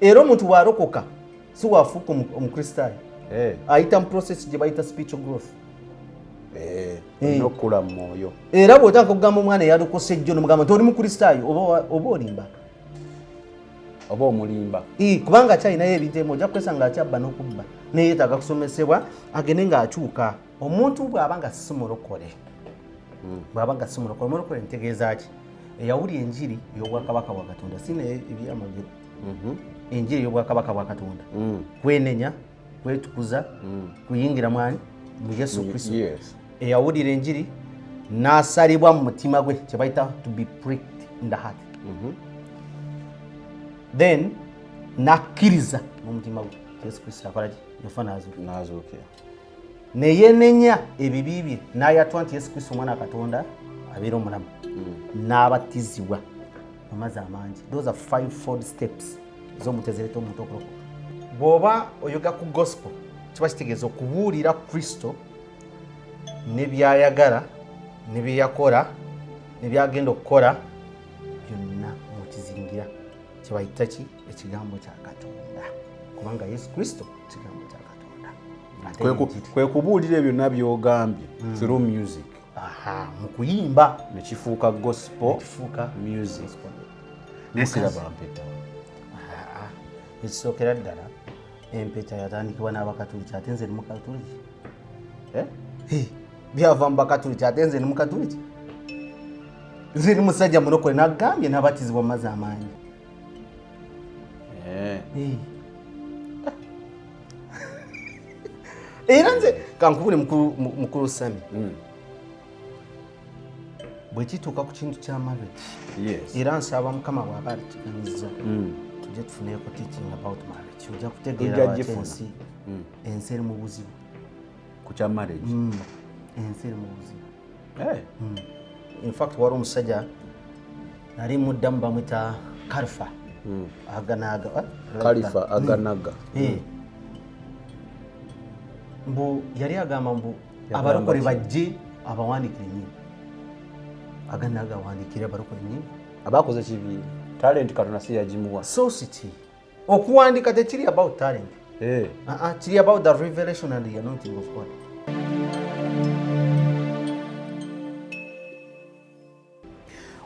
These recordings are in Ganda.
era omuntu warokoka si wafuuka omukristaayo ayita mu process gye bayita spiritual growth n'okula mu mwoyo. Era bw'otandika okugamba omwana eyalokose ejjo nomugamba nti oli mukristaayo oba olimba oba omulimba kubanga akyalinayo ebintu emu ojja kukwesanga akyabba n'okubba naye yeetaaga kusomesebwa agende ng'akyuka. Omuntu bw'aba nga si mulokole omulokole ntegeeza ki eyawulya enjiri ey'obwakabaka bwa Katonda si naye ebyamagero enjiri ey'obwakabaka bwa Katonda kwenenya kwetukuza kuyingira mwani mu Yesu Kristo eyawulira enjiri n'asalibwa mu mutima gwe kye bayita to be pricked in the heart then n'akkiriza mu mutima gwe Yesu Kristo akola ki yafa n'azuukira neyenenya ebibi bye n'ayatwa nti Yesu Kristo omwana wa Katonda abeera omulamu n'abatizibwa amazzi amangi. Those are 5-fold steps z'omuntu ezireeta omuntu okulokoka. Bw'oba oyoga ku gospel kiba kitegeeza okubuulira Kristo ne byayagala ne bye yakola ne byagenda okukola byonna mukizingira kye bayita ki ekigambo kya Katonda kubanga Yesu Kristo kigambo kya Katonda. Kwe kubuulira byonna by'ogambye through music. Mu kuyimba nekifuuka gospel music. Nesiraba mpeta. Ekisookera ddala empeta yatandikibwa n'Abakatuliki ate nze ni Mukatuliki. Byava mu Bakatuliki ate nze ni Mukatuliki. Nze ni musajja mulokole n'agambye n'abatizibwa mu mazzi amangi. Era nze kankubule mukulu Sami bwe kituuka ku kintu kya marriage era nsaba Mukama bw'aba atuganyiza tujje tufuneeko teaching about marriage ojja kutegeera ensi eri mu buzibu ku kya marriage ensi eri mu buzibu. In fact wali omusajja nali muddamu bamwita Kalifa Aganaga mbu yali agamba mbu abalokole bajje abawandiikira ennyimba Aganaga awandiikira abalokole ennyimba abakoze kibi talent Katonda si yagimuwa. So si okuwandiika tekiri about talent kiri about the revelation and the anointing of God.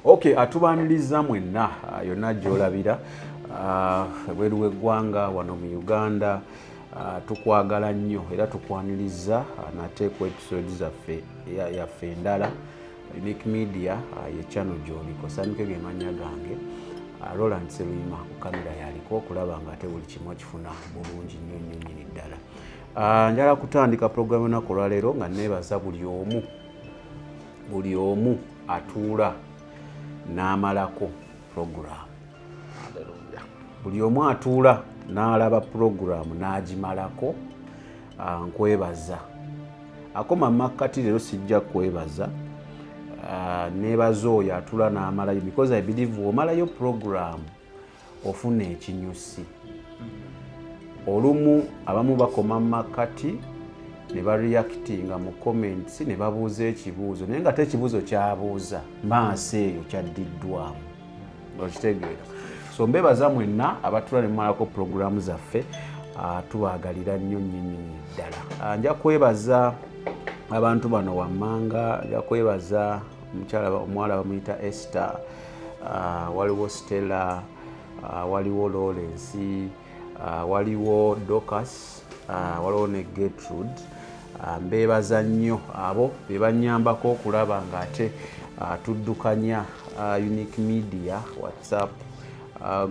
Okay, atubaniriza mwenna yonna gy'olabira ebweru w'eggwanga wano mu Uganda tukwagala nnyo era tukwaniriza nate ku episode zaffe yaffe endala Unique Media ye channel gy'oliko Samike ge mannya gange Roland Seruyima ku kamera yaliko okulaba nga ate buli kimu kifuna bulungi nnyo nnyini ddala. Njala kutandika programu ennaku olwaleero nga neebaza buli omu atuula n'amalako program. Buli omu atuula n'alaba program n'agimalako nkwebaza. Akoma makkati leero sijja kwebaza neebaza oyo atuula n'amalayo because I believe omalayo program ofuna ekinyusi. Olumu abamu bakoma makkati ne bareactinga mu comments ne babuuza ekibuuzo naye nga tekibuuzo kyabuuza maaso eyo kyaddiddwamu okitegeera. So mbebaza mwenna abatula ne mumalako programu zaffe tubagalira nnyo nnyinnyini ddala. Nja kwebaza abantu bano wammanga, nja kwebaza omuwala bamuyita Esther, waliwo Stella, waliwo Lawrence, waliwo Dorcas, waliwo ne Gertrude. Mbebaza nnyo abo be bannyambako okulaba ng'ate tuddukanya Unique Media WhatsApp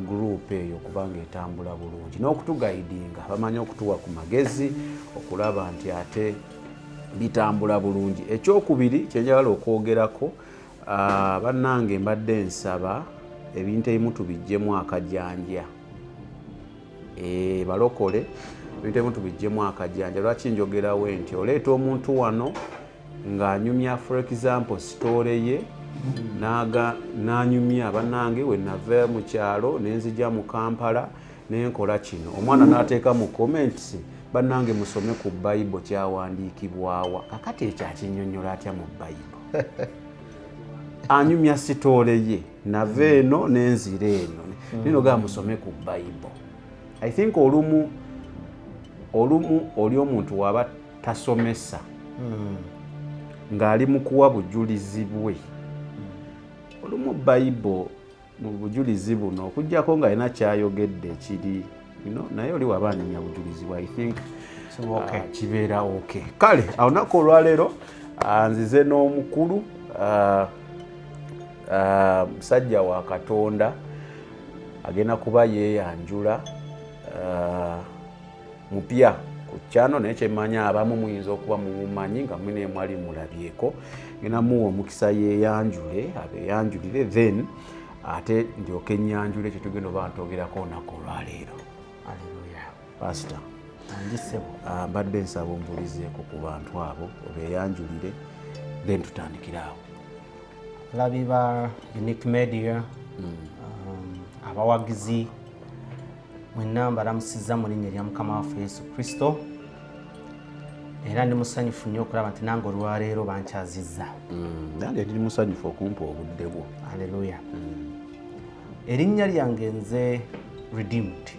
group eyo kubanga etambula bulungi n'okutugaidinga bamanyi okutuwa ku magezi okulaba nti ate bitambula bulungi. Ekyokubiri kyenjagala okwogerako bannange mbadde nsaba ebintu ebimu tubijjemu akajanja balokole ebintu ebimu tubijjemu akajanja. Lwaki njogerawo nti oleeta omuntu wano ng'anyumya for example story ye n'anyumya bannange we nava mu kyalo nenzija mu Kampala nenkola kino omwana n'ateeka mu comments bannange musome ku Bible kyawandiikibwawa kakati ekyakinnyonnyola atya mu Bible anyumya sitole ye nava eno nenzira eno nino ga musome ku Bible I think olumu oli omuntu waba tasomesa ng'ali mu kuwa bujulizi bwe olumu Bible mu bujulizi buno okujjako ng'alina kyayogedde ekiri naye oli waba anenya bujulizi bwe I think kibeera okay. Kale olunaku olwaleero nzize n'omukulu musajja wa Katonda agenda kuba yeeyanjula mupya ku kyano naye kyemmanya abamu muyinza okuba mumumanyi nga mwine mwali mulabyeko ngenda muwa omukisa yeeyanjule abeeyanjulire then ate ndyoke ennyanjula ekyo tugenda oba ntoogerako olunaku olwaleero. Haleluya. Pastor Anjisebo. Mbadde nsaba ombulizeeko ku bantu abo obeeyanjulire then tutandikiraawo. Labi ba Unique Media abawagizi mwenna mbalamusiza mu linnya lya Mukama waffe Yesu Kristo era ndi musanyufu nnyo okulaba nti nange olwaleero bankyazizza. Nange ndi musanyufu okumpa obudde bwo. Haleluya. Erinnya lyange nze Redeemed.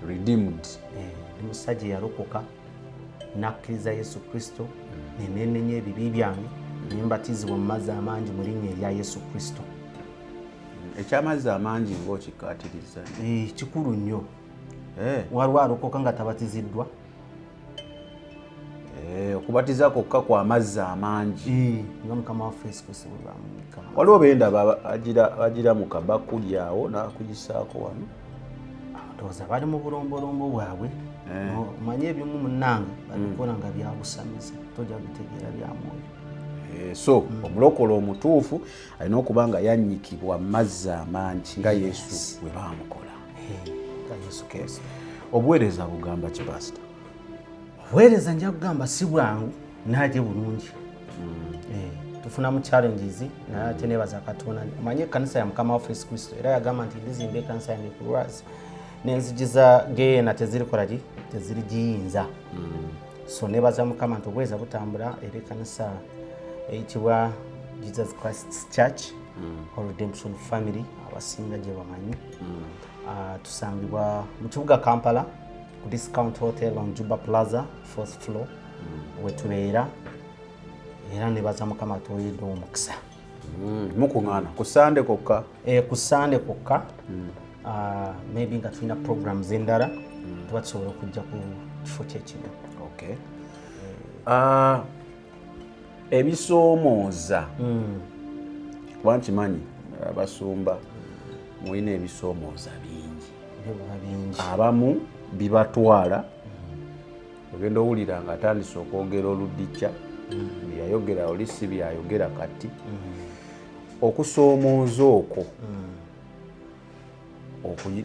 Redeemed. Ndi musajja yalokoka nakkiriza Yesu Kristo nenenenya ebibi byange nembatizibwa mu mazzi amangi mu linnya erya Yesu Kristo. Ekyamazzi amangi ng'okikkaatiriza. Kikulu nnyo. Waliwo alokoka nga tabatiziddwa. Okubatiza kwokka kwa mazzi amangi. Nga Mukama waffe Yesu Kristo bwe bamuyita. Waliwo beendaba agira mu kabakuli awo n'akugisaako wano. Ndowooza bali mu bulombolombo bwabwe. Omanye ebimu munnange babikola nga byabusamiza tojja bitegeera bya mwoyo. So omulokole omutuufu alina okuba nga yannyikibwa mazzi amangi nga Yesu bwe baamukola. Yesu Kristo. Obuweereza bugamba ki Pastor? Obuweereza nja kugamba si bwangu naye bulungi. Tufunamu challenges naye ate neebaza Katonda. Omanye ekkanisa ya Mukama waffe Yesu Kristo era yagamba nti ndizimba ekkanisa yange ku lwazi n'enzigi za geena tezirikola ki tezirigiyinza. So neebaza Mukama nti obuweereza butambula era ekkanisa eyitibwa Jesus Christ Church or Redemption Family abasinga gye bamanyi. Tusangibwa mu kibuga Kampala ku Discount Hotel on Juba Plaza 4th floor wetubeera era nebaza Mukama atoyedde omukisa. Mukuŋŋaana ku Sande kokka? Ku Sande kokka. Maybe nga tulina programs endala tuba tusobola okujja ku kifo kyekimu. Okay. Ebisoomooza kuba nkimanyi abasumba mulina ebisoomooza bingi. Abamu bibatwala ogenda owulira nga atandise okwogera oludikya byayogera oli si byayogera kati. Okusoomooza okwo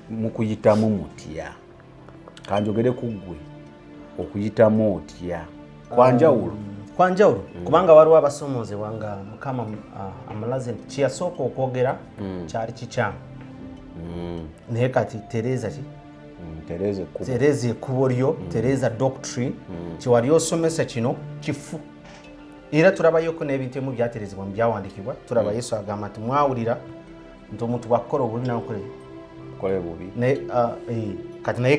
mukuyitamu mutya? Kanjogere ku ggwe okuyitamu otya? Kwanjawulo? Kwanjawulo kubanga waliwo abasomoozebwa nga Mukama amulaze nti kyeyasooka okwogera kyali kikyamu naye kati tereeza ki tereeza ekkubo lyo tereeza doctrine kyewali osomesa kino kifu. Era tulabayoko n'ebintu ebimu byatereezebwa mu byawandiikibwa. Tulaba Yesu agamba nti mwawulira nti omuntu bw'akukola obubi nakole bubi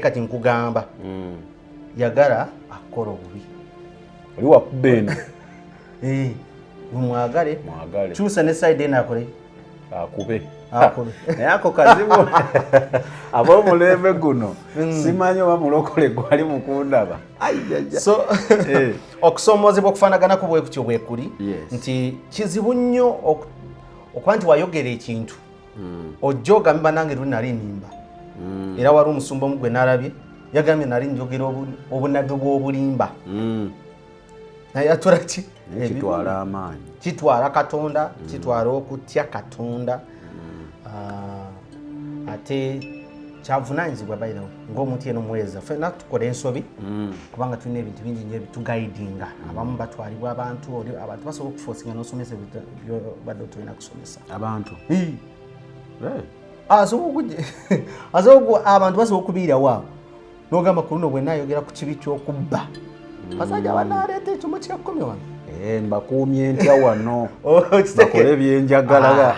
kati nkugamba yagala akukola obubi. Oli wakuba eno mwagale kyusa ne side eno akole akube naye ako kazibu ab'omulembe guno simanyi oba mulokole gwali mukundaba. So okusoomoozebwa okufaanaganaku bwe kutyo bwe kuli nti kizibu nnyo okuba nti wayogera ekintu ojja ogamba nange luli nali nimba era wali omusumba omu gwe nalabye yagambye nali njogera obunage bw'obulimba naye atola ki kitwala amaanyi kitwala Katonda kitwala okutya Katonda ate kyavunaanyizibwa bayirawo ng'omuntu yena omuweereza ffenna tukola ensobi kubanga tulina ebintu bingi nnyo ebitugaidinga. Abamu batwalibwa abantu basobola okufoosinga n'osomesa badde otolina kusomesa abantu abantu basobola okubiirawo n'ogamba ku luno bwe naayogera ku kibi ky'okubba basajja banaaleeta ekimu kya 10 wano mbakuumye ntya wano bakole byenjagala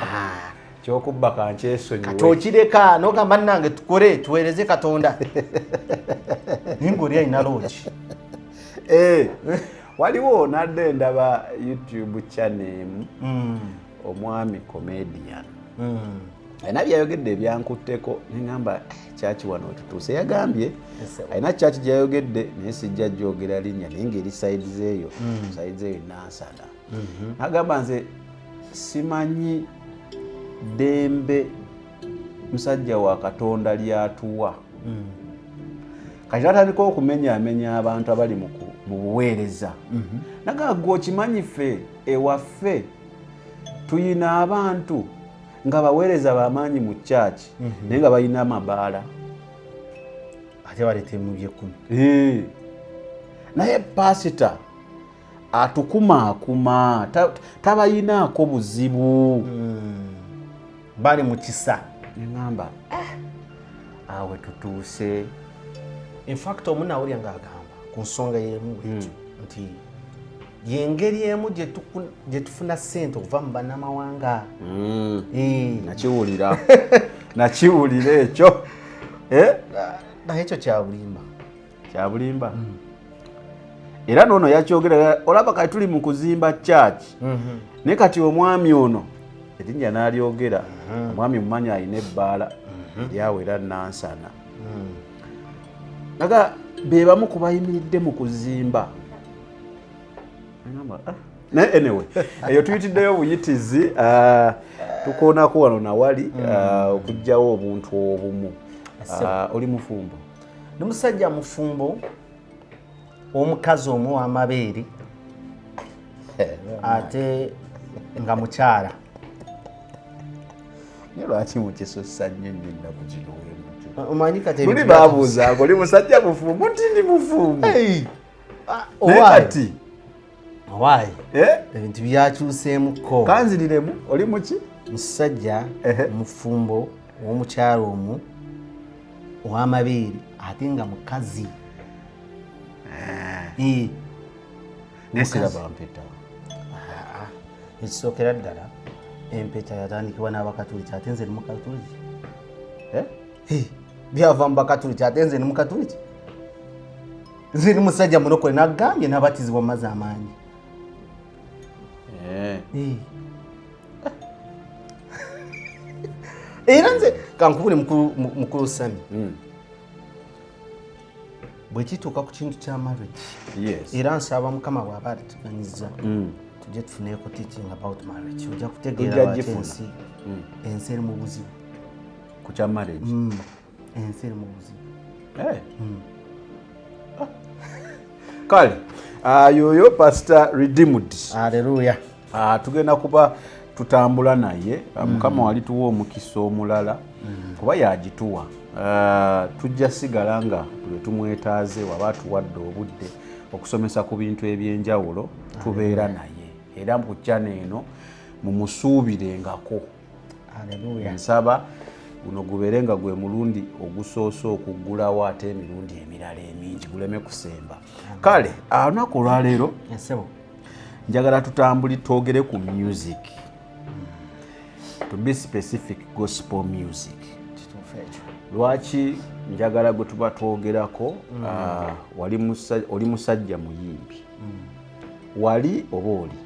kyokubba kankyesonyiwe kati okireka n'ogamba nange tukole tuweereze Katonda naye ng'oli alina loogi. Waliwo nadde ndaba YouTube channel omwami comedian alina byayogedde ebyankutteko neŋŋamba kyaki wano tutuuse yagambye alina kyaki gyayogedde naye sijja gyogera linnya naye ngeri sides eyo nansana nagamba nze simanyi ddembe musajja wa Katonda lyatuwa kati natandika okumenyaamenya abantu abali mu buweereza nagagwa okimanyi ffe ewaffe tuyina abantu nga baweereza bamaanyi mu kyaki naye nga balina amabaala ate baleete mu byekumi naye pasita atukumaakuma tabayinaako buzibu bali mu kisa neŋŋamba awe tutuuse. In fact omunawulya ng'agamba ku nsonga y'emu bwetyo nti yengeri emu gye tufuna ssente okuva mu bannamawanga. Nakiwulira nakiwulira ekyo naye ekyo kyabulimba era noono yakyogera olaba kati tuli mu kuzimba kyaki naye kati omwami ono erinnya n'alyogera omwami mumanyi alina ebbaala eryawera nansana naga be bamu ku bayimiridde mu kuzimba naye anyway eyo tuyitiddeyo obuyitizi tukoonako wano nawali okugjawo obuntu obumu. Oli mufumbo? Ndi musajja mufumbo omukazi omu w'amabeere ate nga mukyala. Naye lwaki mukisosa nnyo ennaku kino omanyi kati muli baabuuzaako oli musajja mufumbo nti ndi mufumbo naye kati owaayi ebintu byakyuseemuko kanziriremu oli muki musajja mufumbo w'omukyala omu ow'amabeere ate nga mukazi nesiraba mpeta ekisookera ddala empeta yatandikibwa n'abakatuliki ate nze ni mukatuliki byava mu bakatuliki ate nze ni mukatuliki nze ni musajja mulokole nagambye n'abatizibwa mu mazzi amaanyi era nze kankubule mukulu Sami bwe kituuka ku kintu kya marriage era nsaba Mukama bw'aba atuganyiza tujje tufuneeko teaching about marriage ojja kutegeera ensi eri mu buzibu ku kya marriage ensi eri mu buzibu kale yoyo Pastor Redeemed haleluya tugenda kuba tutambula naye Mukama wali tuwa omukisa omulala kuba yagituwa tujja sigala nga tule tumwetaaze waba tuwadde obudde okusomesa ku bintu ebyenjawulo tubeera naye era mu channel eno mumusuubirengako. Haleluya. Nsaba guno gubeere nga gwe mulundi ogusoose okuggulawo ate emirundi emirala emingi guleme kusemba. Kale olunaku olwaleero njagala tutambuli twogere ku music, to be specific gospel music. Lwaki njagala gwe tuba twogerako oli musajja muyimbi wali oba oli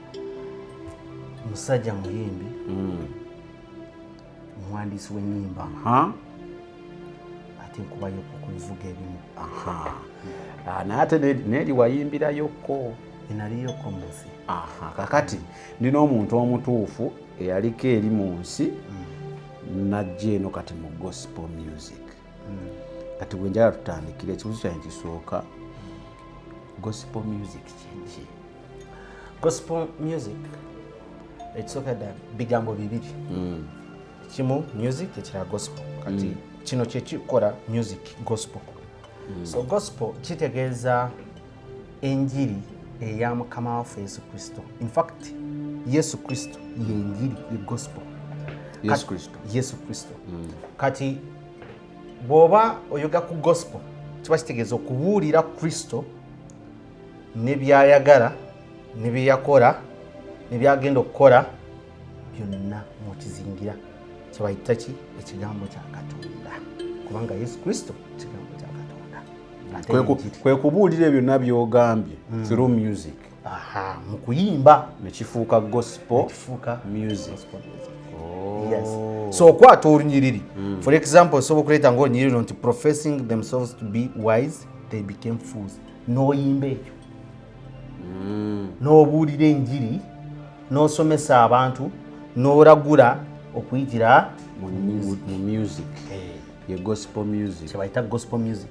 musajja muyimbi muwandiisi w'ennyimba ate nkubayo okuvuga ebimu naye ate neeri wayimbirayokko enaliyokko mu nsi. Kakati ndina omuntu omutuufu eyaliko eri mu nsi najja eno kati mu gospel music. Kati bwe njagala tutandikira ekibuzo kyange kisooka, gospel music kinki? Gospel music ekisooka ddala bigambo bibiri, kimu music ekirala gospel. Kati kino kyekikola music gospel. So gospel kitegeeza enjiri eya Mukama waffe Yesu Kristo. In fact Yesu Kristo yenjiri ye gospel. Yesu Kristo. Kati bw'oba oyoga ku gospel kiba kitegeeza okubuulira Kristo ne byayagala ne bye yakola ne byagenda okukola byonna mu kizingira kyebayita ki ekigambo kya Katonda kubanga Yesu Kristo kigambo kya Katonda kwe kubuulira byonna by'ogambye through music mu kuyimba nekifuuka gospel music. Yes. So okwata olunyiriri for example osobola okuleeta ng'olunyiriri nti professing themselves to be wise they became fools. N'oyimba ekyo n'obuulira enjiri n'osomesa abantu n'olagula okuyitira mu music ye gospel music kyebayita gospel music.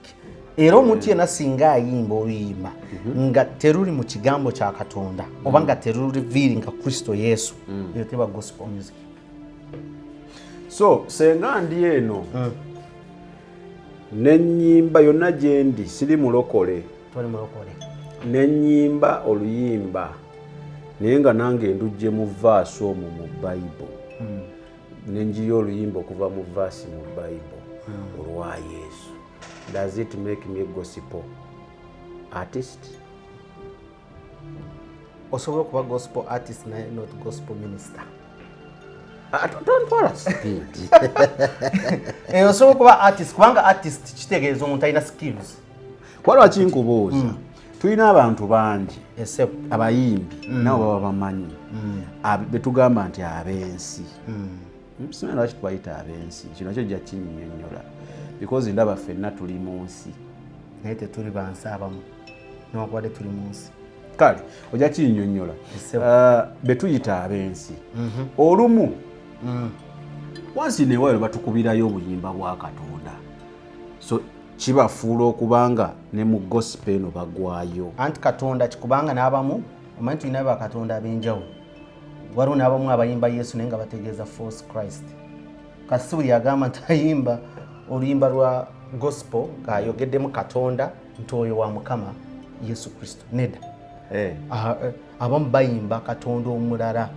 Era omuntu yenna singa ayimba oluyimba nga teruli mu kigambo kya Katonda oba nga teruli nga Kristo Yesu eyo teba gospel music. So senga ndi eno n'ennyimba yonna gye ndi siri mulokole n'ennyimba oluyimba naye nga nange ndujje mu vaasi omwo mu Bible nenjiyo oluyimba okuva mu vaasi mu Bible olwa Yesu. Does it make me a gospel artist? Osobola okuba gospel artist naye not gospel minister. Don't worry speed. Osobola okuba artist kubanga artist kitegeeza omuntu alina skills. Waliwo kinkubuuza tulina abantu bangi abayimbi nabo baba bamanyi betugamba nti ab'ensi simanyi lwaki tubayita ab'ensi kino kyo jja kinnyonnyola because ndaba ffenna tuli mu nsi naye tetuli bansi abamu newankubadde tuli mu nsi kale ojja kinnyonnyola betuyita ab'ensi olumu wansi newayo batukubirayo obuyimba bwa Katonda so kibafuula okubanga ne mu gospel eno bagwayo anti Katonda kikubanga n'abamu omanyi tulina bakatonda ab'enjawulo waliwo n'abamu abayimba Yesu naye nga bategeeza false Christ. Kasi buli agamba nti ayimba oluyimba lwa gospel ng'ayogeddemu Katonda nti oyo wa Mukama Yesu Kristo nedda. Abamu bayimba Katonda omulala.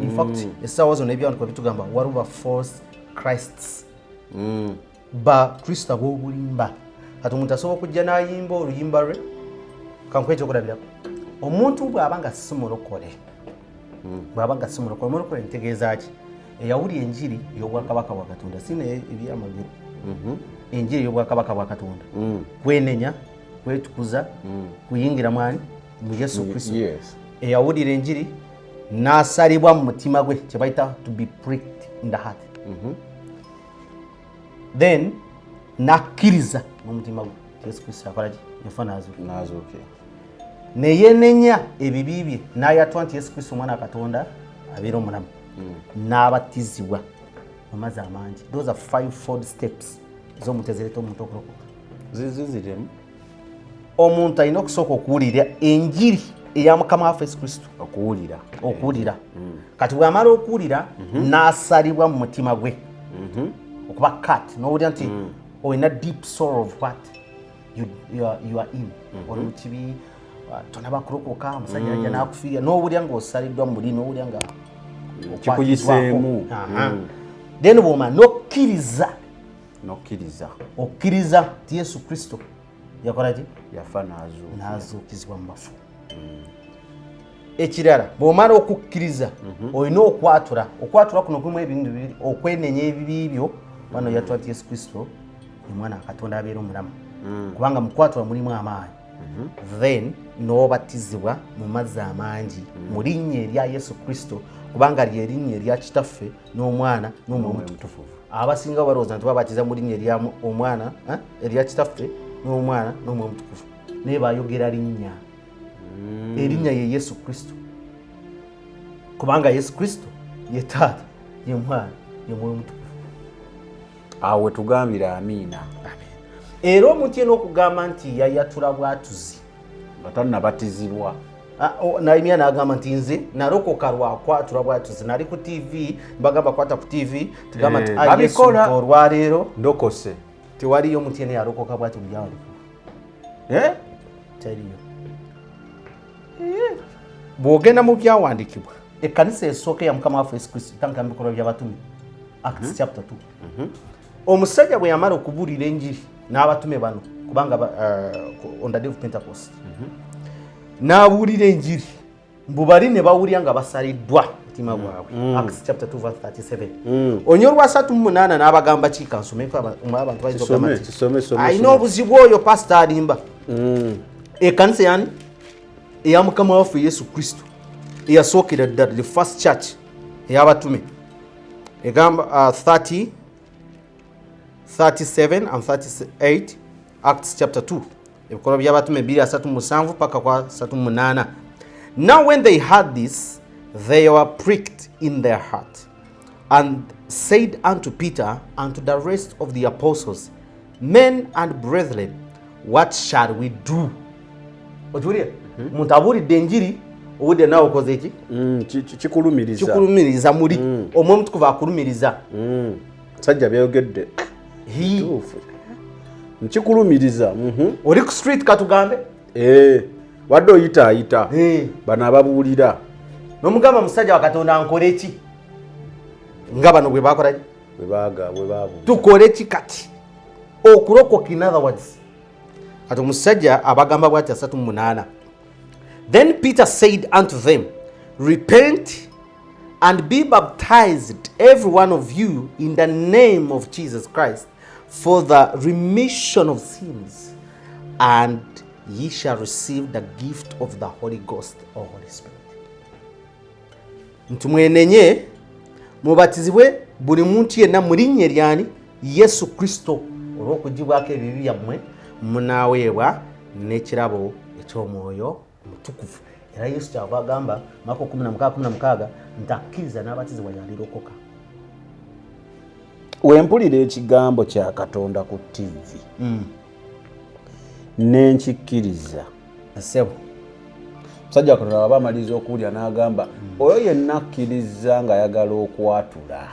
In fact essaawa zonna ebyawandiko bitugamba waliwo false Christs ba Kristo ab'obulimba. Kati omuntu asobola okujja n'ayimba oluyimba lwe kankwekyo okulabirako omuntu bw'abanga si mulokole bw'abanga si mulokole mulokole ntegeeza ki eyawulya enjiri ey'obwakabaka bwa Katonda sina ebyamagero enjiri ey'obwakabaka bwa Katonda kwenenya kwetukuza kuyingira mwani mu Yesu Kristo eyawulira enjiri n'asalibwa mu mutima gwe kye bayita to be pricked in the heart then nakkiriza n'omutima gwe Yesu Kristo akola ki yafa n'azuuka neyenenya ebibi bye n'ayatwa nti Yesu Kristo omwana wa Katonda abeera omulamu n'abatizibwa mu mazzi amangi. Those are 5-fold steps ez'omuntu ezireeta omuntu okulokoka. Ziziremu omuntu alina okusooka okuwulira enjiri eya Mukama waffe Yesu Kristo okuwulira kati bw'amala okuwulira n'asalibwa mu mutima gwe okuba cut n'owulira nti olina deep sorrow of what you are in oli mu kibi tonaba kulokoka omusajja ajja n'akufiirya n'owulira ng'osaliddwa mu muli n'owulira nga kikuyiseemu then bw'omala n'okkiriza okkiriza ti Yesu Kristo yakola ki yafa n'azuukizibwa mu bafu. Ekirala bw'omala okukkiriza olina okwatura kuno kulimu ebintu bibiri okwenenya ebibi byo wano yatwa ti Yesu Kristo ye mwana wa Katonda abeera omulamu kubanga mu kwatura mulimu amaanyi then n'obatizibwa mu mazzi amangi mu linnya erya Yesu Kristo kubanga lye linnya erya Kitaffe n'Omwana n'Omwoyo Omutukuvu. Abasinga balowooza nti babatiza mu linnya erya Omwana erya Kitaffe n'Omwana n'Omwoyo Omutukuvu naye bayogera linnya erinnya ye Yesu Kristo kubanga Yesu Kristo ye Taata ye Mwana ye Mwoyo Omutukuvu. Awe tugambira amiina. Era omuntu yenna okugamba nti yayatula bwatuzi nga tannabatizibwa naimya n'agamba nti nze nalokoka lwakwatula bwatuzi nali ku TV mbagamba kwata ku TV tugamba nti Yesu olwaleero ndokose tewaliyo omuntu yenna yalokoka bwatu byawaliwo taliyo. Bw'ogenda mu byawandiikibwa ekkanisa esooka ya Mukama waffe Yesu Kristo tandika mu bikolwa by'abatume Acts chapter 2 omusajja bwe yamala okubuulira enjiri n'abatume bano kubanga on the day of Pentecost n'abuulira enjiri mbubali ne bawulira nga basaliddwa mutima gwabwe. Acts chapter 2 verse 37. Onyo lwa 38 n'abagamba kika nsomeko abantu bayinza okugamba ayina obuzibu oyo pastor alimba. Ekanisa yani eya Mukama waffe Yesu Kristo eyasookera ddala the first church ey'abatume egamba 30 37 and 38 Acts chapter 2 ebikolwa by'abatume 2:37 paka kwa 38. Now when they heard this, they were pricked in their heart, and said unto Peter and to the rest of the apostles, Men and brethren, what shall we do? Ojulia, muntu abulidde enjiri obudde nawe okoze eki? Kikulumiriza muri omwe mutukuvu akulumiriza. Sajja byogedde nkikulumiriza. Oli ku street katugambe wadde oyitaayita bano ababuulira n'omugamba musajja wa Katonda nkole ki nga bano bwe bakola tukole ki kati okulokoka. In other words, kati omusajja abagamba bw'ati 38. Then Peter said unto them, Repent and be baptized every one of you in the name of Jesus Christ for the remission of sins, and ye shall receive the gift of the Holy Ghost or Holy Spirit. Ntumwenenye mubatizibwe buli muntu yenna mu linnya lyani Yesu Kristo olw'okugibwako ebibi byammwe munaaweebwa n'ekirabo eky'omwoyo omutukuvu. Era Yesu kyava agamba Marko 16:16 nti akkiriza n'abatizibwa yalirokoka. Wempulira ekigambo kya Katonda ku TV nenkikkiriza asebo musajja Katonda waba amaliza okuwulira n'agamba oyo yenna akkiriza ng'ayagala okwatula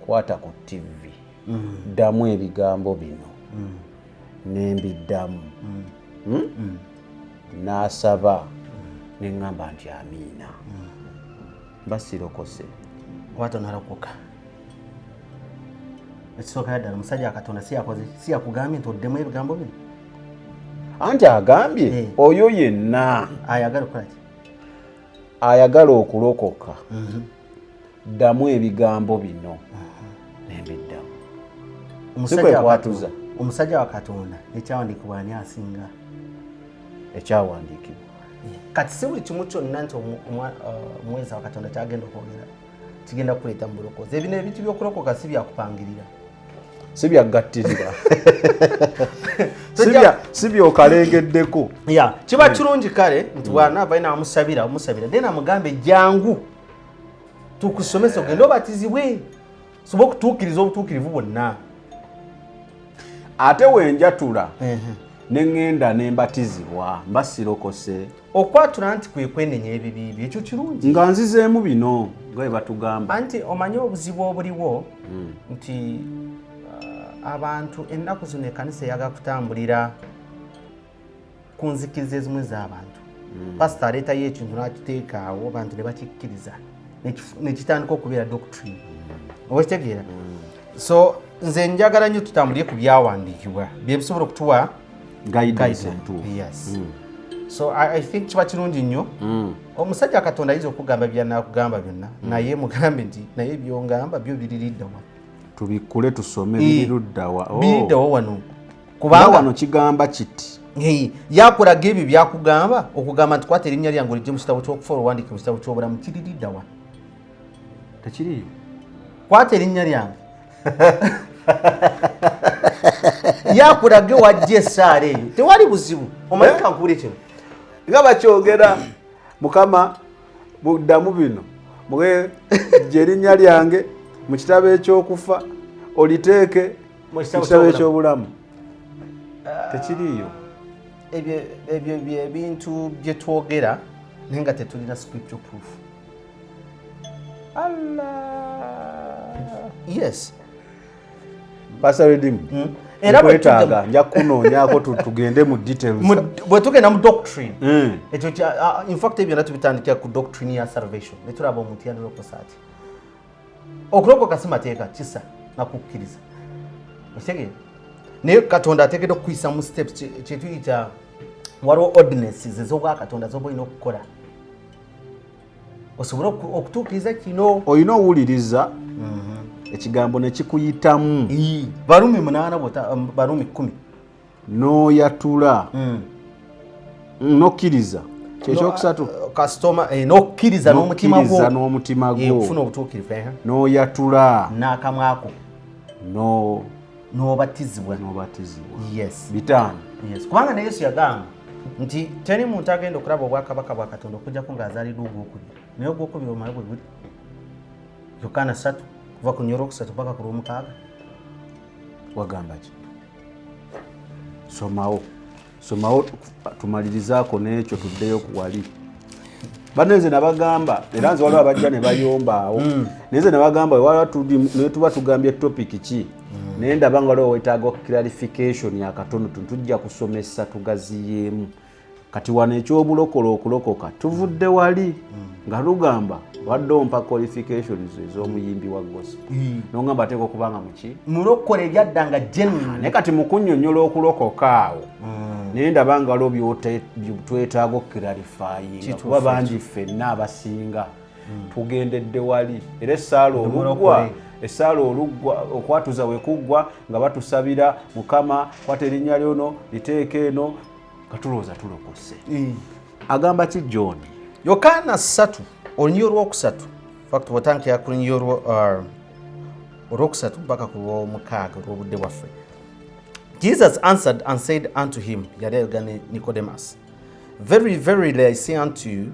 kwata ku TV ddamu ebigambo bino nembiddamu n'asaba neŋŋamba nti amiina basirokose watu nalokoka. Ekisooka ddala omusajja Katonda si yakugambye nti oddemu ebigambo bino anti agambye oyo yenna ayagala okukola ki? Ayagala okulokoka ddamu ebigambo bino nembiddamu. Omusajja wa Katonda ekyawandiikibwa ani asinga? Ekyawandiikibwa kati si buli kimu kyonna nti omuweereza wa Katonda kyagenda okwogera kigenda kuleeta mu bulokozi. Ebino ebintu by'okulokoka si byakupangirira, si byaggattirira, si byokalegeddeko. Kiba kirungi kale nti bw'anaava n'amusabira then amugambe jangu tukusomesa ogende obatizibwe sobola okutuukiriza obutuukirivu bwonna. Ate wenjatula neŋŋenda nembatizibwa mba sirokose. Okwatula nti kwe kwenenya ebibi byo ekyo kirungi nga nzizeemu bino nga bwe batugamba. Anti omanyi obuzibu obuliwo nti abantu ennaku zino ekkanisa eyagala kutambulira ku nzikiriza ezimu z'abantu. Pastor aleetayo ekintu n'akiteeka awo abantu ne bakikkiriza nekitandika okubeera doctrine. Oba kitegeera? So nze njagala nnyo tutambulire ku byawandiikibwa byebisobola okutuwa guidance. Yes. So I think kiba kirungi nnyo omusajja Katonda ayinza okugamba byanakugamba byonna naye mugambe nti naye byongamba byo biririddawa tubikule tusome biriruddawa wano kubanga wano kigamba kiti yakulaga ebyo byakugamba okugamba nti kwata erinnya lyange olijje mu kitabo ky'okufa olwandike mu kitabo ky'obulamu kiririddawa tekiriyo kwata erinnya lyange yakulage wajja essaala eyo tewali buzibu omanyi kankubule kino nga bakyogera Mukama buddamu bino muge erinnya lyange mu kitabo eky'okufa oliteeke mu kitabo eky'obulamu tekiriyo. Ebyo byebintu bye twogera naye nga tetulina scripture proof. Yes. Pastor Redeem. Era kwetaaga nja kunoonyaako tugende mu details. Bwe tugenda mu doctrine. Ekyo in fact ebyo natubitandikira ku doctrine ya salvation. Ne tulaba omuntu yalirokosa ati. Okulokoka si mateeka kisa na kukkiriza. Okitegeera? Naye Katonda ateekeddwa okuyisa mu steps kye tuyita waliwo ordinances ez'obwa Katonda z'oba olina okukola osobola okutuukiriza kino olina owuliriza ekigambo ne kikuyitamu Barumi 8 Barumi 10 n'oyatula n'okkiriza kyekyokusatu kasitoma n'okkiriza n'omutima gwo okufuna obutuukirivu n'oyatula n'akamwako n'obatizibwa yes bitaano kubanga ne Yesu yagamba nti teri muntu agenda okulaba obwakabaka bwa Katonda okujjako ng'azaaliddwa ogwokubiri naye ogwokubiri omala bwe guli Yokaana 3 kuva ku nnyoro 3 paka ku Lwomukaaga wagamba ki somawo tumalirizaako n'ekyo tuddeyo ku wali banenze nabagamba era nze waliwo abajja ne bayombaawo nenze nabagamba ne tuba tugambye topic ki naye ndaba nga waliwo wetaaga clarification yakatono tujja kusomesa tugaziyeemu kati wano ekyobulokole okulokoka tuvudde wali nga lugamba wadde ompa qualifications ez'omuyimbi wa gospel nongamba ateeka okubanga muki mulokole ebyaddanga genuine naye kati mukunnyonnyola okulokoka awo naye ndaba nga waliwo twetaaga okuclarifyinga kuba bangi ffenna abasinga tugendedde wali era essaala oluggwa okwatuza wekuggwa nga batusabira Mukama kwata erinnya lyono liteeka eno katulowooza tulokose agamba ki John Yokaana 3 olunnyo olwokusatu fact watandikira ku lunnyo olwokusatu mpaka ku lwomukaaga olw'obudde bwaffe Jesus answered and said unto him yali Nicodemus very verily I say unto you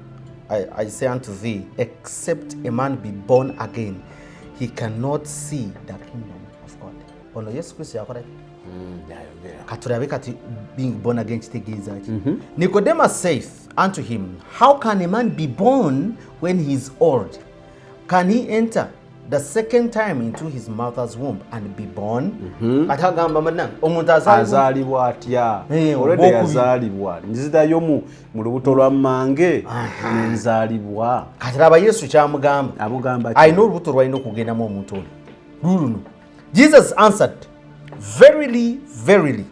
I say unto thee except a man be born again he cannot see the kingdom of God ono Yesu Kristo yakola katulabe kati being born again kitegeeza ki Nicodemus saith unto him how can a man be born when he is old can he enter the second time into his mother's womb and be born atagamba manna omuntu azaalibwa atya olwedde yazaalibwa nzirayo mu lubuto lwa mmange nenzaalibwa katiraba Yesu kyamugamba amugamba alina olubuto lwalina okugendamu omuntu ono luluno Jesus answered verily verily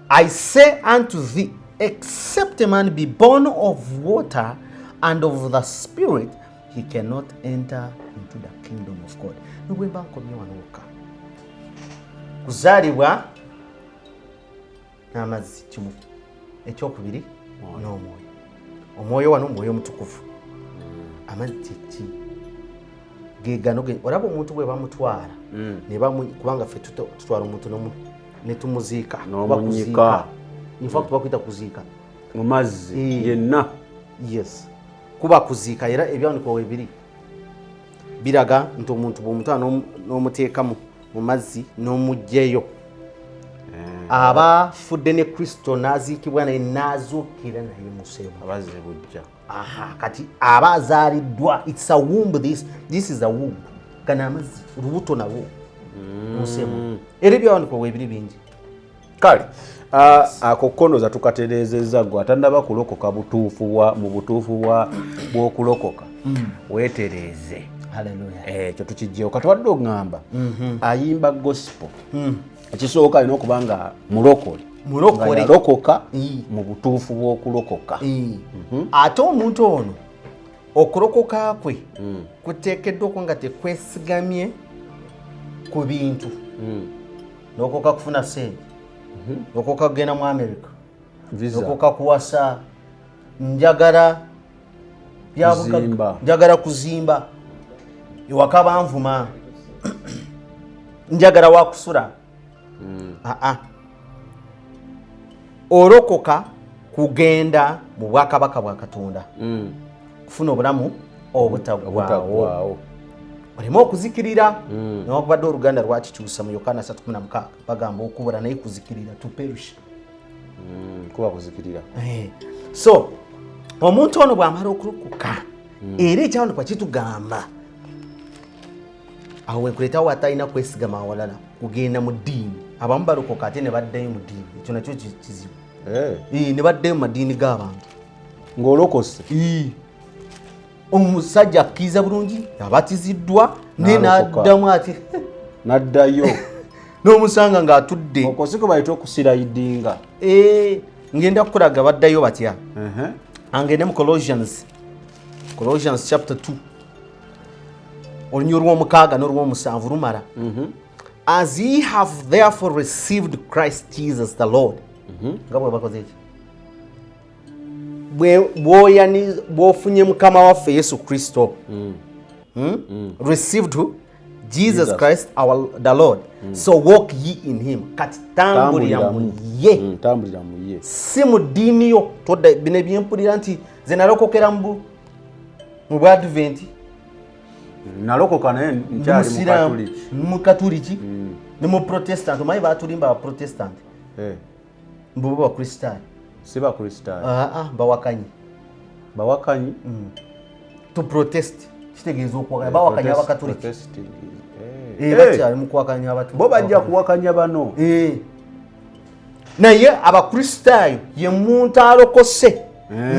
I say unto thee except a man be born of water and of the Spirit he cannot enter into the kingdom of God. Nubwemba nkomye wanoka kuzaalibwa n'amazzi kimu ekyokubiri n'omwoyo omwoyo wano omwoyo mutukuvu amazzi ki gegano olaba omuntu bwe bamutwala kubanga ffe tutwala omuntu ne tumuziika n'omunyika infact bakwita kuziika mu mazzi yenna yes kuba kuziika era ebyawandikwa webiri biraga nti omuntu bw'omutwala n'omuteekamu mu mazzi n'omugjeyo aba fudde ne Kristo n'aziikibwa naye n'azuukira naye musebo abazze bujja kati aba azaaliddwa it's a womb this is a womb kana amazzi lubuto nalwo musebo era ebyawandikwa webiri bingi kale ako konoza tukatereezezza gwe atandaba kulokoka mu butuufu bw'okulokoka weetereeze ekyo tukijjewo katuwadde okugamba ayimba gospel ekisooka alina okuba nga mulokole nga yalokoka mu butuufu bw'okulokoka ate omuntu ono okulokoka kwe kuteekeddwa okuba nga tekwesigamye ku bintu n'okoka kufuna sente nokoka kugenda mu America nokoka kuwasa njagala kuzimba ewaka banvuma njagala wakusula olokoka kugenda mu bwakabaka bwa Katonda kufuna obulamu obutaggwaawo olema okuzikirira newakubadde oluganda lwakikyusa mu Yokaana 3:16 bagamba okubula naye kuzikirira to perish kuba kuzikirira so omuntu ono bw'amala okulokoka era ekyawandikwa kitugamba awo wekuleetawo atalina kwesigama awalala kugenda mu ddiini abamu balokoka ate ne baddayo mu ddiini ekyo nakyo kizibu ne baddayo mu madiini g'abantu ng'olokose omusajja akkiriza bulungi abatiziddwa ne n'addamu ati n'addayo n'omusanga ng'atudde okosiko bayita okusirayidinga ngenda kukulaga baddayo batya angende mu Colossians Colossians chapter 2 olunyiri olw'omukaaga n'olw'omusanvu lumala. As ye have therefore received Christ Jesus the Lord. Nga bwe bakoze eki bw'ofunye mukama waffe Yesu Kristo. Received who? Jesus Christ the Lord. So walk ye in him. Kati tambulira mu ye. Tambulira mu ye. Si mu ddiini yo. Todda bino ebyempulira nti ze nalokokera mu Advent. Nalokoka naye nkyali mu Katuliki ne mu Protestant. Omanyi baatulimba aba Protestant. Mbu ba Kristaayo. Si ba Kristaayo. Bawakanyi. Bawakanyi. To protest. Kitegeeza okwagala bawakanya abakatuliki. Bakyali mu kwakanya abatu. Bo bajja kuwakanya bano. Naye abakristaayo ye muntu alokose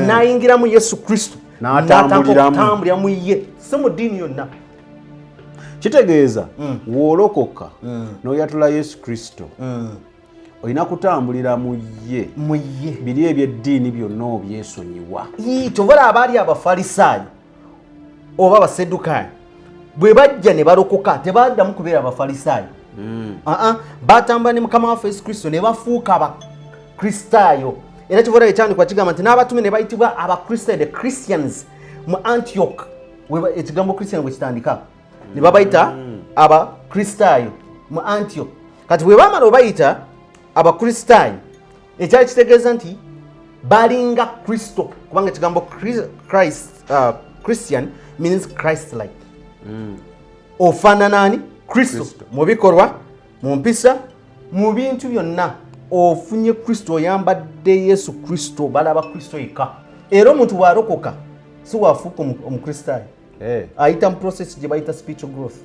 n'ayingira mu Yesu Kristo n'atambulira mu ye, si mu ddiini yonna. Kitegeeza w'olokoka n'oyatula Yesu Kristo olina kutambulira mu ye. Biri eby'eddiini byonna obyesonyiwa. Kyova abaali abafalisaayo oba abasedukaayo bwe bajja ne balokoka tebaddamu kubeera abafalisaayo. Batambula ne mukama waffe Yesu Kristo ne bafuuka abakristaayo. Era kyova ekyandikwa kigamba nti n'abatume ne bayitibwa abakristaayo, the Christians mu Antioch. Ekigambo Christian bwe kitandika ne babayita abakristaayo mu Antioch. Kati bwe baamala obayita abakristaayo ekyali kitegeeza nti balinga Kristo, kubanga ekigambo Christian means Christ-like. Ofaanana ani? Kristo. Mu bikolwa, mu mpisa, mu bintu byonna ofunye Kristo, oyambadde Yesu Kristo, balaba Kristo yekka. Era omuntu bw'alokoka si waafuuka omukristaayo. Ayita mu process gye bayita spiritual growth.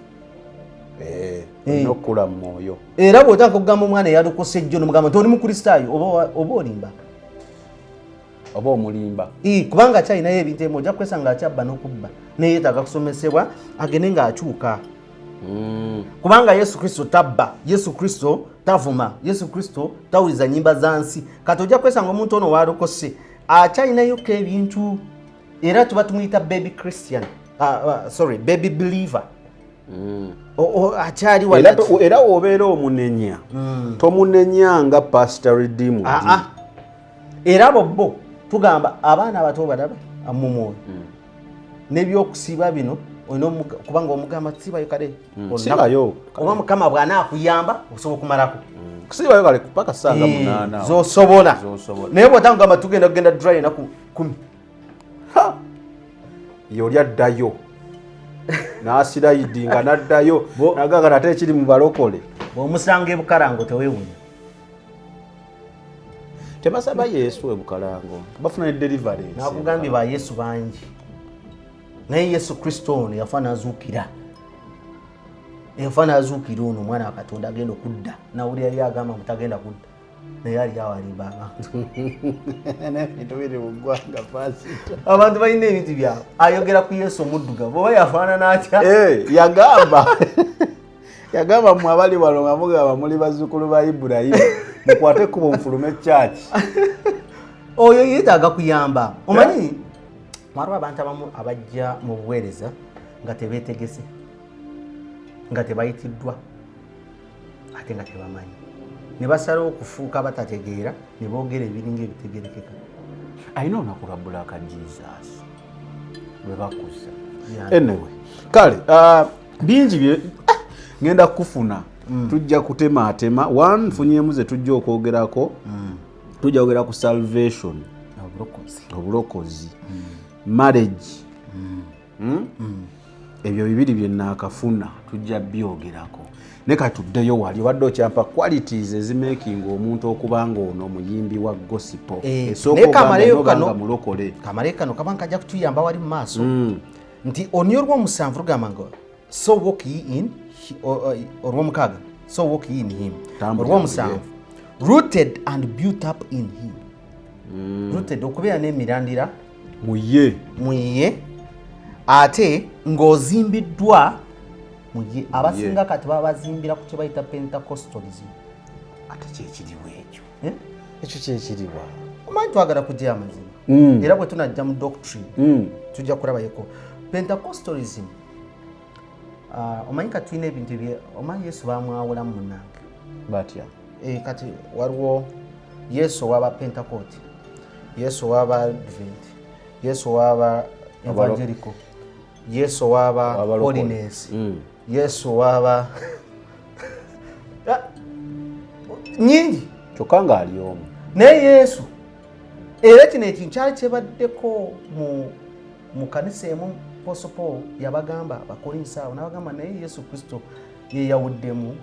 N'okula mu mwoyo. Era bw'otandika okugamba omwana eyalokose jjo n'omugamba nti oli mukristaayo oba olimba. Oba omulimba. Kubanga akyalinayo ebintu ebimu ojja kwesanga akyabba n'okubba naye yeetaaga kusomesebwa agende ng'akyuka. Kubanga Yesu Kristo tabba, Yesu Kristo tavuma, Yesu Kristo tawuliza nnyimba za nsi. Kati ojja kwesanga omuntu ono waalokose akyalinayoku ebintu, era tuba tumuyita baby Christian. Baby believer. Akyali era obeera omunenya tomunenya nga Pastor Redeemed. Era bo tugamba abaana abato balaba amumwoyo n'ebyokusiiba bino kubanga omugamba sibayo kale oba mukama bw'anaakuyamba osobola okumalako kusiibayo kale paka ssanga 8 zosobola naye bw'otangamba tugenda kugenda dry enaku 10 yoli addayo n'asirayidinga n'addayo nagagana ate ekiri mu balokole bw'omusanga ebukalango teweewunya. Tebasaba Yesu ebukalango bafuna ne deliverance. Nakugambye ba Yesu bangi naye Yesu Kristo ono yafa n'azuukira. Ono omwana wa Katonda agenda okudda nawulira yali agamba mutagenda kudda naye ali awo alimba abantu balina ebintu byabwe. Ayogera ku Yesu omuddugavu oba yafaanana atya? Yagamba mu abali wano nga mugamba muli bazzukulu ba Ibulayimu mukwate kuba mufulume church. Oyo yeetaaga kuyamba. Omanyi waliwo abantu abamu abajja mu buweereza nga tebeetegese, nga tebayitiddwa, ate nga tebamanyi, ne basalawo okufuuka batategeera ne boogera ebiringa ebitegerekeka. Alina olunaku lwa Black Jesus lwe bakuza. Anyway, kale bingi bye ngenda kufuna tujja kutemaatema. One nfunyemu ze tujja okwogerako, tujja kwogera ku salvation, obulokozi, marriage. Ebyo bibiri bye naakafuna tujja byogerako. Ne katuddeyo wali wadde okyampa qualities ezimaking omuntu okuba ng'ono muyimbi wa gospel. Esooka mulokole. Kamale kano kaba nkajja kutuyamba wali mu maaso nti onyo olw'omusanvu lugamba ngo so walk ye in olw'omukaaga so walk ye in him. Olw'omusanvu rooted and built up in him. Rooted okubeera n'emirandira mu ye ate ng'ozimbiddwa mu ye. Abasinga kati baba bazimbira ku kye bayita Pentecostalism. Ate kyekiriwo ekyo ekyo kyekiriwa. Omanyi twagala kujja amazima era bwe tunajja mu doctrine tujja kulabayeko Pentecostalism. Omanyi kati tulina ebintu omanyi Yesu bamwawulamu munnange batya kati waliwo Yesu ow'aba Pentecost, Yesu ow'aba Advent, Yesu ow'aba Evangelical, Yesu ow'aba Holiness, Yesu ow'aba nyingi kyokka ng'ali omu naye Yesu era kino ekintu kyali kyebaddeko mu kanisa emu Apostle Paul yabagamba abakolinsi abo n'abagamba naye Yesu Kristo ye yawuddemu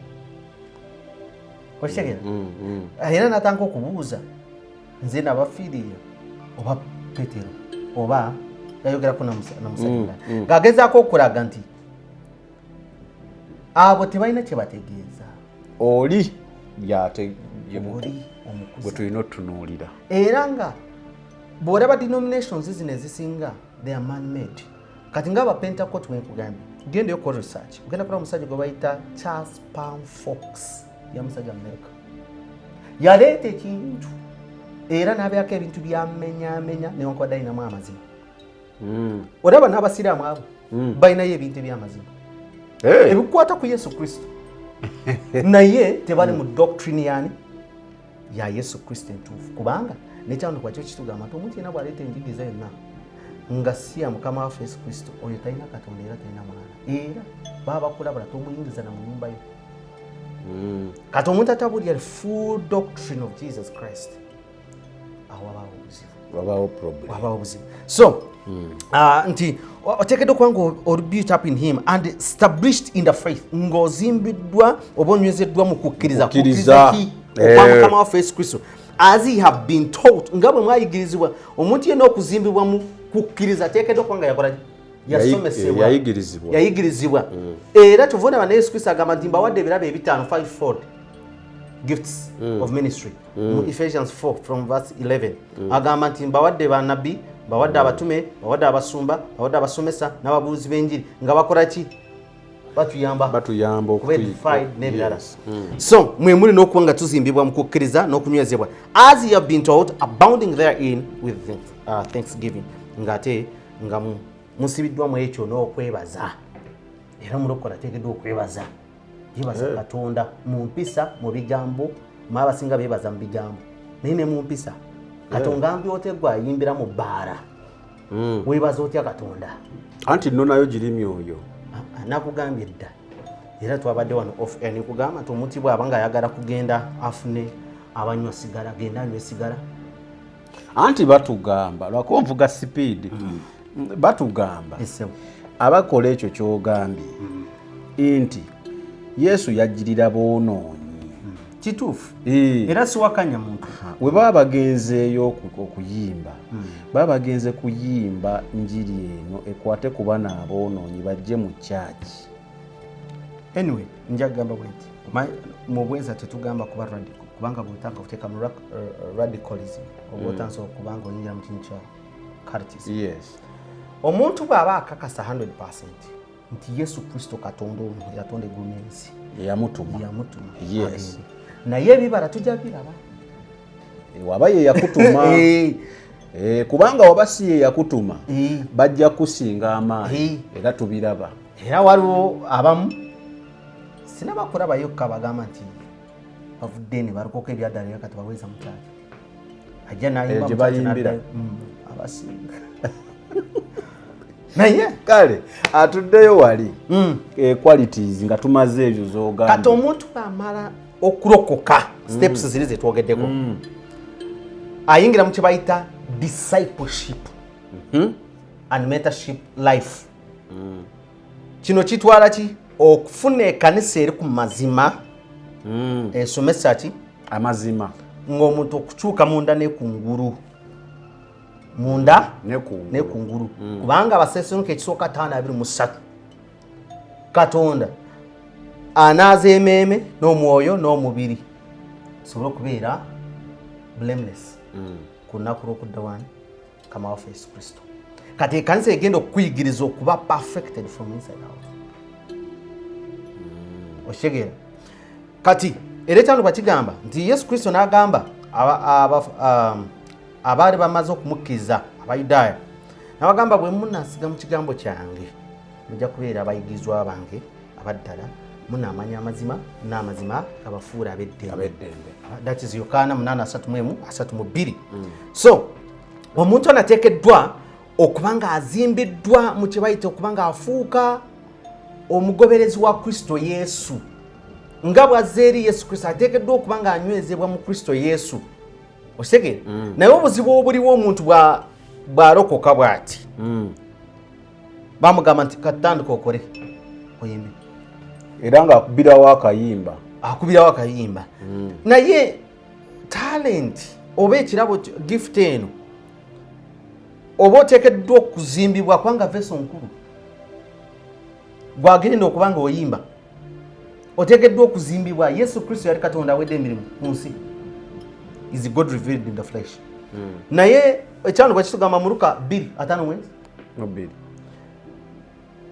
okitegera era n'atandika okubuuza nze nabafiiriye oba Petero oba yayogerako namusajja ng'agezaako okulaga nti abo tebalina kye bategeeza oli omukuzi bwe tulina otutunuulira era nga bw'olaba denominations zino ezisinga they are man made kati nga Pentecost wenkugambye genda yoko research ugenda kulaba omusajja gwe bayita Charles Palm Fox ya musajja America yaleeta ekintu era n'abyako ebintu byamenyaamenya newankubadde alinamu amazima olaba n'abasiraamu abo balinayo ebintu ebyamazima ebikwata ku Yesu Kristo naye tebali mu doctrine yani ya Yesu Kristo entuufu kubanga nekyano kwakyo kitugamba nti omuntu yenna bw'aleeta enjigiriza yonna nga si ya mukama waffe Yesu Kristo oyo talina Katonda era talina mwana era baba bakulabula tomuyingiza na mu nyumba yo kati omuntu atabulira full doctrine of Jesus Christ wabawo obuzibu so nti oteekeddwa okubanga oli built up in him and established in the faith ng'ozimbiddwa oba onywezeddwa mu kukkiriza ki okwa mukama waffe Yesu Kristo as he have been taught nga bwe mwayigirizibwa omuntu yenna okuzimbibwa mu kukkiriza ateekeddwa okubanga yakola yasomesebwa yayigirizibwa era tuvunaba ne Yesu Kristo agamba nti mbawadde ebirabo ebitaano fivefold gifts of ministry mu Ephesians 4 from verse 11 agamba nti mbawadde bannabbi bawadde abatume bawadde abasumba bawadde abasomesa n'ababuuzi b'enjiri nga bakola ki batuyamba okuedified n'ebirala so mwe muli n'okuba nga tuzimbibwa mu kukkiriza n'okunywezebwa as you have been taught abounding therein with thanksgiving ng'ate nga musibiddwamu ekyo n'okwebaza era mulokola ateekeddwa okwebaza yebaza Katonda mu mpisa mu bigambo abasinga beebaza mu bigambo naye ne mu mpisa Katonda ambyote gwe ayimbira mu bbaala weebaza otya Katonda anti nno nayo giri myoyo nakugambye dda era twabadde wano off air nikugamba nti omuntu bw'aba nga ayagala kugenda afune abanywa sigala genda anywe sigala anti batugamba lwako nvuga speed batugamba abakola ekyo ky'ogambye nti Yesu yajjirira boonoonyi kituufu era siwakanya muntu we baba bagenzeeyo okuyimba baba bagenze kuyimba njiri eno ekwate ku bana aboonoonyi bajje mu kyaki anyway nja kugamba bwenti mu bweza tetugamba kuba radical kubanga bwetanga kuteeka mu radicalism oba otansobola okubanga oyingira mu kintu kya cultism omuntu bw'aba akakasa 100% nti Yesu Kristo Katonda omu yatonda eggulu n'ensi yamutuma naye ebibala tujja biraba waba ye yakutuma kubanga waba si ye yakutuma bajja kusinga amaanyi era tubiraba era waliwo abamu sinaba kulabayo kabagamba nti bavudde ne balokoka ebyaddala kati baweeza mukyaki ajja nayimba bayimbira abasinga naye kale atuddeyo wali qualities nga tumaze ebyo z'ogamba kati omuntu amala okulokoka steps ziri zetwogeddeko ayingira mu kye bayita discipleship and mentorship life kino kitwala ki okufuna ekkanisa eri ku mazima esomesa ki amazima ng'omuntu okukyuka munda ne kungulu munda ne kungulu kubanga Abathessalonike ekisooka 5:23 Katonda anaaza emmeeme n'omwoyo n'omubiri sobola okubeera blameless ku lunaku lw'okudda wani Mukama waffe Yesu Kristo kati ekkanisa egenda okukuyigiriza okuba perfected from inside out okitegeera kati era ekyano bakigamba nti Yesu Kristo n'agamba abaali bamaze okumukkiriza abayudaaya n'abagamba bwe munasiga mu kigambo kyange mujja kubeera abayigizwa bange abaddala munaamanya amazima n'amazima gabafuula ab'eddembe. That is Yokaana 8:31-32. So omuntu anateekeddwa okuba nga azimbiddwa mu kye bayita okuba nga afuuka omugoberezi wa Kristo Yesu. Nga bw'azze eri Yesu Kristo ateekeddwa okuba nga anywezebwa mu Kristo Yesu. Osegere? Naye obuzibu obuliwo omuntu bw'alokoka bw'ati. Bamugamba nti katandika okole oyimbi. Era nga akubirawo akayimba. Akubirawo akayimba. Naye talent oba ekirabo gift eno oba oteekeddwa okuzimbibwa kubanga veso nkulu gwagenda okuba nga oyimba. Oteekeddwa okuzimbibwa. Yesu Kristo yali Katonda awedde emirimu mu nsi. Is God revealed in the flesh. Naye ekyandikwa kitugamba mu Luka 2:5.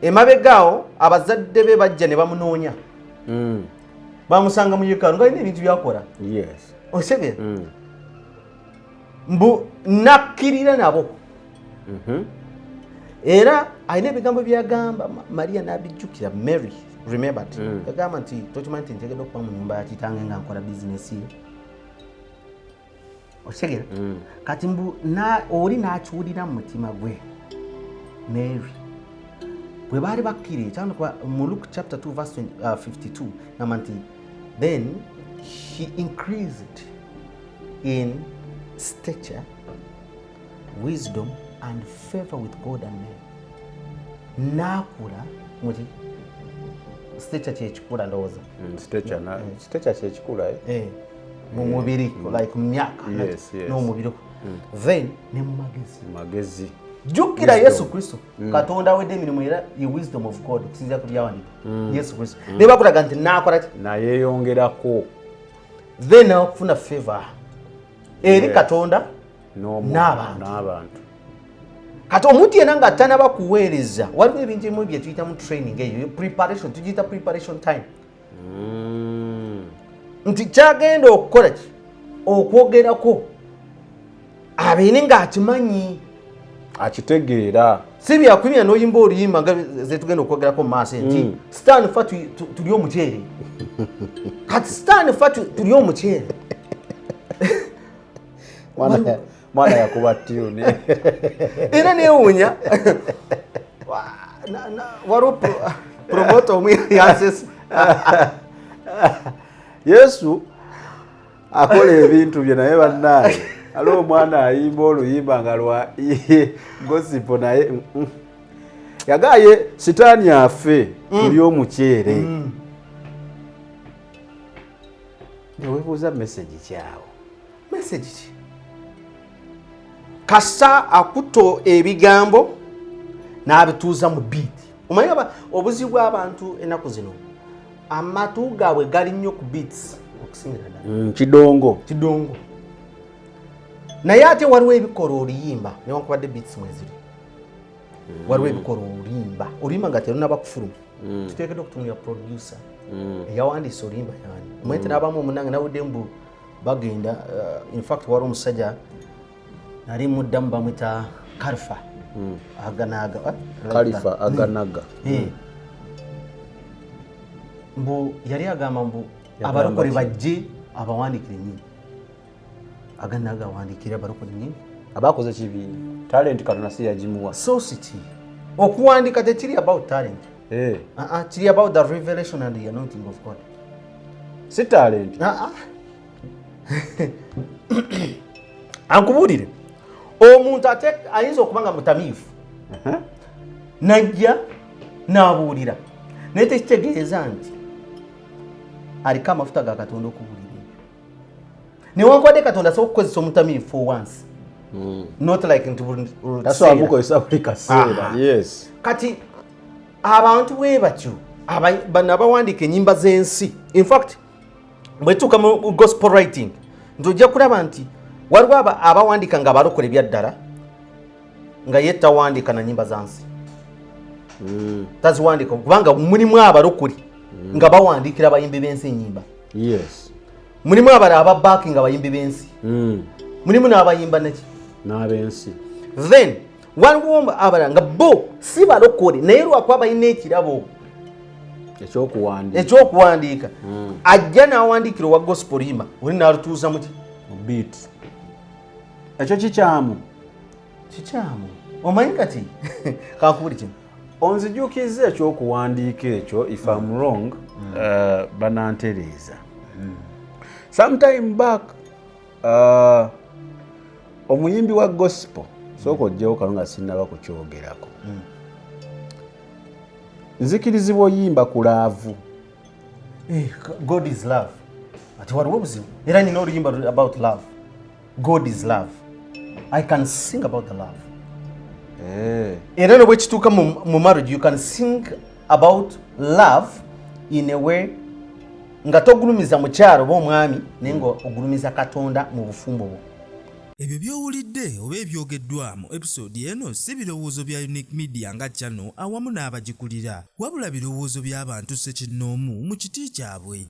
Emabegaawo abazadde be bajja ne bamunoonya. Bamusanga mu yeekaalu ng'alina ebintu byakola. Osegere? Mbu nakkirira nabo. Era alina ebigambo byagamba Maria n'abijjukira. Mary remembered. Yagamba nti tokimanyi nti nteekeddwa okuba mu nnyumba ya kitange nga nkola bizinesi ye. Osegera? Kati mbu oli n'akiwulira mu mutima gwe. Mary bwe baali bakkiriye kyandikwa mu Luke chapter 2:52 ngamba nti then he increased in stature, wisdom and favor with God and men. Nakula muti stature kyekikula ndowooza. Stature kyekikula mu mubiri like myaka n'omubiri. Then ne mu magezi. Jjukira Yesu Kristo Katonda awedde emirimu era ye wisdom of God okusinziira ku byawandiika. Yesu Kristo ne bakulaga nti naakola ki nayeeyongerako then okufuna favor eri Katonda n'abantu. Kati omuntu yenna nga tanaba kuweereza waliwo ebintu ebimu bye tuyita mu training eyo preparation, tugiyita preparation time. Nti kyagenda okukola ki okwogerako abeene ng'akimanyi akitegeera si byakwimya n'oyimba oluyimba nga ze tugenda okwogerako mu maaso nti stand fa tuli omuceere. Kati stand fa tuli omuceere mwana yakuba tune era neewuunya waliwo promota omwe yansesa Yesu akola ebintu bye naye bannaaye aliwo omwana ayimba oluyimba nga lwa gosipo naye yagaye sitaani afe tuli omuceere. Neweebuuza message kyawo. Message ki? Kasa akuto ebigambo n'abituuza mu beat. Omanyi obuzibu bw'abantu ennaku zino amatu gaabwe gali nnyo ku beats okusingira ddala. Kidongo. Naye ate waliwo ebikola oluyimba newankubadde beats mweziri. Waliwo ebikola oluyimba nga terunaba kufuluma. Tuteekeddwa okutunulira producer eyawandiisa oluyimba yani. Omwete n'abamu omunange nawudde mbu bagenda in fact waliwo omusajja nali muddamu bamwita Khalifa Aganaga. Mbu yali agamba mbu abalokole bajje abawandikira ennyimba. Aganaga awandikira abalokole ennyimba. Abakoze kibi. Talent Katonda si yagimuwa. So siti. Okuwandika tekiri about talent. Kiri about the revelation and the anointing of God. Si talent. Ankubuulire. Omuntu ayinza okuba nga mutamiivu. Najja n'abuulira. Naye tekitegeeza nti aliko amafuta ga Katonda okubuulira. Newankubadde Katonda asobola okukozesa omutamiivu for once. Not like nti amukozesa buli kaseera. Yes. Kati abantu bwe batyo bano abawandiika ennyimba z'ensi. In fact bwe tuuka mu gospel writing nti ojja kulaba nti waliwo abawandiika nga abalokole byaddala nga ye tawandiika na nnyimba za nsi. Taziwandiika kubanga mulimu abalokole nga bawandiikira abayimbi b'ensi ennyimba. Yes. Mulimu abalala ababbaaki nga abayimbi b'ensi. Mulimu n'abayimba neki n'ab'ensi then waliwo abalala nga bo si balokole naye lwakuba balina ekirabo ekyokuwandiika ajja n'awandiikira owa gospel limba oli n'alutuuza muti mu beat ekyo kikyamu omanyi kati kankubuli kimu onzijukiza ekyokuwandiika ekyo if I'm wrong banantereeza sometime back omuyimbi wa gospel sooka ojjawo kano nga sinnaba kukyogerako nzikirizibwa oyimba ku laavu God is love ati waliwo obuzibu era nina oluyimba about love. God is love. I can sing about the love. Era no bwe kituuka mu marriage you can sing about love in a way nga togulumiza mukyalo oba omwami naye nga ogulumiza Katonda mu bufumbo bwo. Ebyo byowulidde oba ebyogeddwamu episode eno si birowoozo bya Unique Media nga channel awamu n'abagikulira wabula birowoozo by'abantu ssekinnoomu mu kiti kyabwe.